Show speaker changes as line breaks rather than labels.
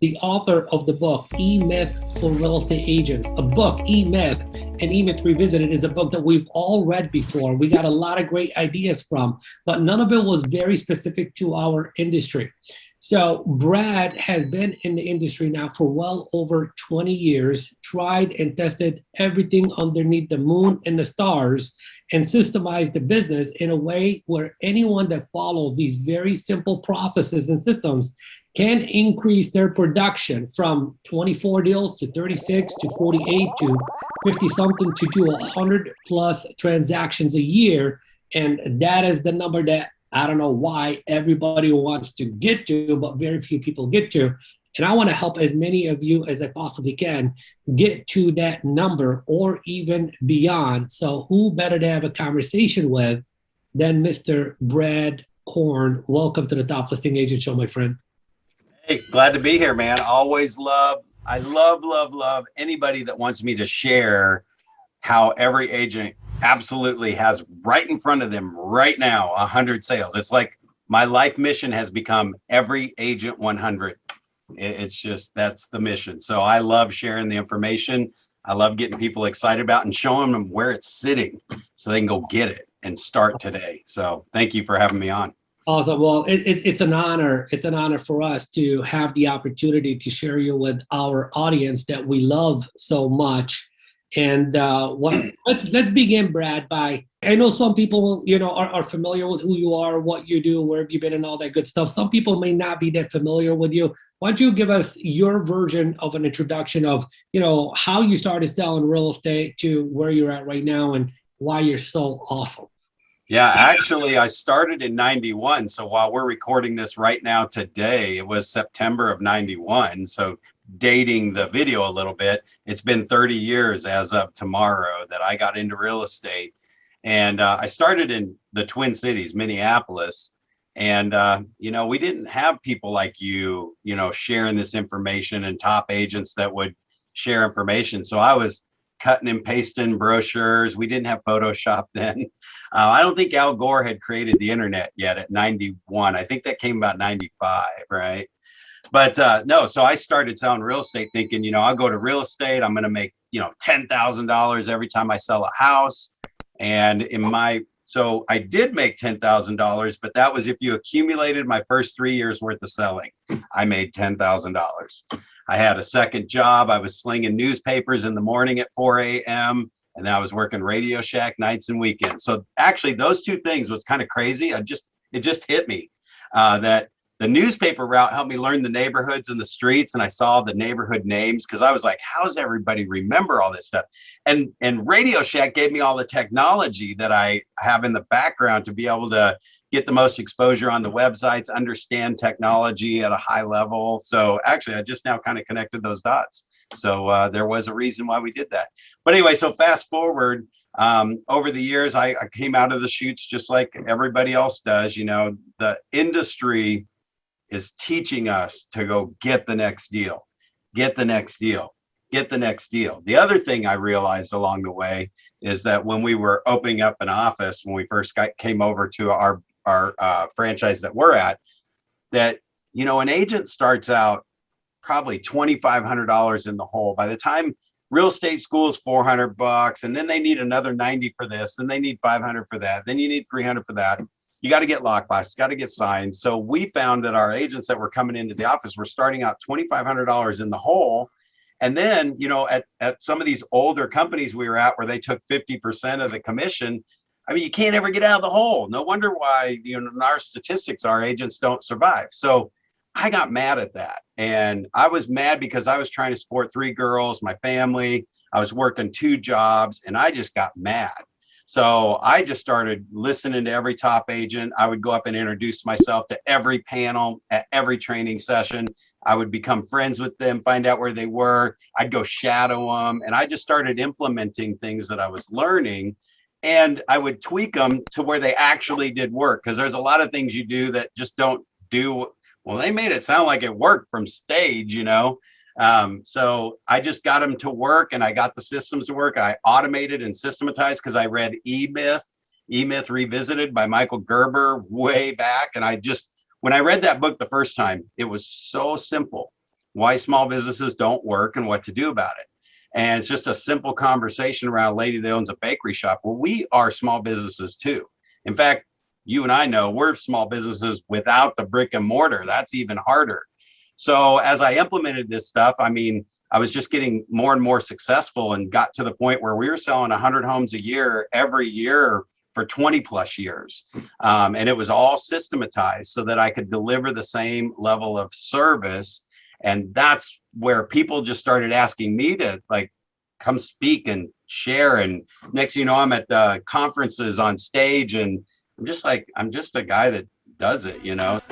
the author of the book, EMyth for Real Estate Agents. A book, EMyth, and EMyth Revisited is a book that we've all read before. We got a lot of great ideas from, but none of it was very specific to our industry. So Brad has been in the industry now for well over 20 years, tried and tested everything underneath the moon and the stars, and systemized the business in a way where anyone that follows these very simple processes and systems can increase their production from 24 deals to 36 to 48 to 50 something to 100 plus transactions a year. And that is the number that I don't know why everybody wants to get to, but very few people get to. And I want to help as many of you as I possibly can get to that number or even beyond. So who better to have a conversation with than Mr. Brad Korn? Welcome to the Top Listing Agent Show, my friend.
Hey, glad to be here, man. I love anybody that wants me to share how every agent absolutely has right in front of them right now 100 sales. It's like my life mission has become every agent 100. It's just, that's the mission. So I love sharing the information. I love getting people excited about and showing them where it's sitting so they can go get it and start today. So thank you for having me on.
Awesome. Well, it's an honor. It's an honor for us to have the opportunity to share you with our audience that we love so much. And let's begin, Brad, by, I know some people, are familiar with who you are, what you do, where have you been, and all that good stuff. Some people may not be that familiar with you. Why don't you give us your version of an introduction of, how you started selling real estate to where you're at right now and why you're so awesome?
Yeah, actually, I started in 91. So while we're recording this right now today, it was September of 91. So dating the video a little bit, it's been 30 years as of tomorrow that I got into real estate. And I started in the Twin Cities, Minneapolis. And, we didn't have people like you, sharing this information and top agents that would share information. So I was cutting and pasting brochures. We didn't have Photoshop then. I don't think Al Gore had created the internet yet at 91. I think that came about 95, right? But no, so I started selling real estate thinking, I'll go to real estate. I'm going to make, $10,000 every time I sell a house. And so I did make $10,000, but that was if you accumulated my first 3 years worth of selling. I made $10,000. I had a second job. I was slinging newspapers in the morning at 4 a.m. and I was working Radio Shack nights and weekends. So actually those two things was kind of crazy. It just hit me that the newspaper route helped me learn the neighborhoods and the streets. And I saw the neighborhood names because I was like, how does everybody remember all this stuff? And Radio Shack gave me all the technology that I have in the background to be able to get the most exposure on the websites, understand technology at a high level. So actually, I just now kind of connected those dots. So there was a reason why we did that. But anyway, so fast forward, over the years, I came out of the chutes just like everybody else does. The industry is teaching us to go get the next deal, get the next deal, get the next deal. The other thing I realized along the way is that when we were opening up an office, when we first came over to our franchise that we're at, that, an agent starts out probably $2,500 in the hole. By the time real estate school is $400, and then they need another 90 for this, then they need 500 for that, then you need 300 for that. You got to get lockbox, got to get signed. So we found that our agents that were coming into the office were starting out $2,500 in the hole. And then, at some of these older companies we were at where they took 50% of the commission, I mean, you can't ever get out of the hole. No wonder why, in our statistics, our agents don't survive. So I got mad at that. And I was mad because I was trying to support 3 girls, my family. I was working 2 jobs, and I just got mad. So I just started listening to every top agent. I would go up and introduce myself to every panel at every training session. I would become friends with them, find out where they were. I'd go shadow them. And I just started implementing things that I was learning. And I would tweak them to where they actually did work. Because there's a lot of things you do that just don't do. Well, they made it sound like it worked from stage, So I just got them to work, and I got the systems to work. I automated and systematized because I read EMyth Revisited by Michael Gerber way back. And when I read that book the first time, it was so simple. why small businesses don't work and what to do about it. And it's just a simple conversation around a lady that owns a bakery shop. Well, we are small businesses too. In fact, you and I know we're small businesses without the brick and mortar. That's even harder. So as I implemented this stuff, I mean, I was just getting more and more successful and got to the point where we were selling 100 homes a year every year for 20 plus years. And it was all systematized so that I could deliver the same level of service. And that's where people just started asking me to like come speak and share. And next, you know, I'm at the conferences on stage and I'm just like, I'm just a guy that does it, you know.